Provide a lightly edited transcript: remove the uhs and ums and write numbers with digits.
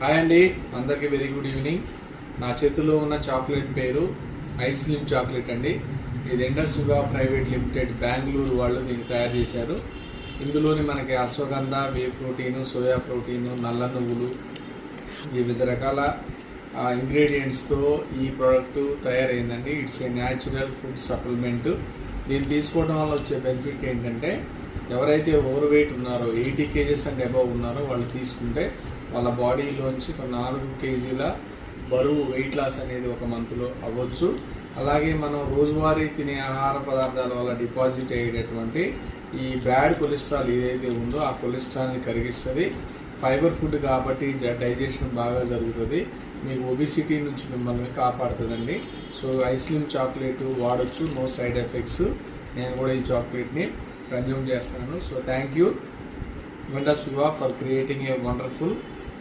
Hi అండి, అందరికీ very good evening. నా చేతిలో ఉన్న చాక్లెట్ పేరు ఐస్ క్రీమ్ చాక్లెట్ అండి. ఇది Indus Shuga private limited Bengaluru వాళ్ళు దీన్ని తయారు చేశారు. ఇందులోని మనకి ashwagandha, whey protein, soya protein, నల్ల నువ్వులు, వివిధ రకాల ఇంగ్రీడియంట్స్తో ఈ ప్రోడక్ట్ తయారైందండి. It's a natural food supplement. దీన్ని తీసుకోవడం వల్ల వచ్చే బెనిఫిట్ ఏంటంటే, ఎవరైతే ఓవర్ వెయిట్ ఉన్నారో 80 kgs అండ్ అబవ్ ఉన్నారో వాళ్ళు తీసుకుంటే వాళ్ళ బాడీలోంచి 4 kgల బరువు వెయిట్ లాస్ అనేది ఒక మంత్లో అవ్వచ్చు. అలాగే మనం రోజువారీ తినే ఆహార పదార్థాల వల్ల డిపాజిట్ అయ్యేటటువంటి ఈ బ్యాడ్ కొలెస్ట్రాల్ ఏదైతే ఉందో ఆ కొలెస్ట్రాల్ని కరిగిస్తుంది. ఫైబర్ ఫుడ్ కాబట్టి డైజెషన్ బాగా జరుగుతుంది. మీకు ఒబిసిటీ నుంచి మిమ్మల్ని కాపాడుతుందండి. సో ఐస్ క్రీమ్ చాక్లెట్ వాడచ్చు, నో సైడ్ ఎఫెక్ట్స్. నేను కూడా ఈ చాక్లెట్ని కన్జ్యూమ్ చేస్తున్నాను. So thank you Indus Shuga for creating a wonderful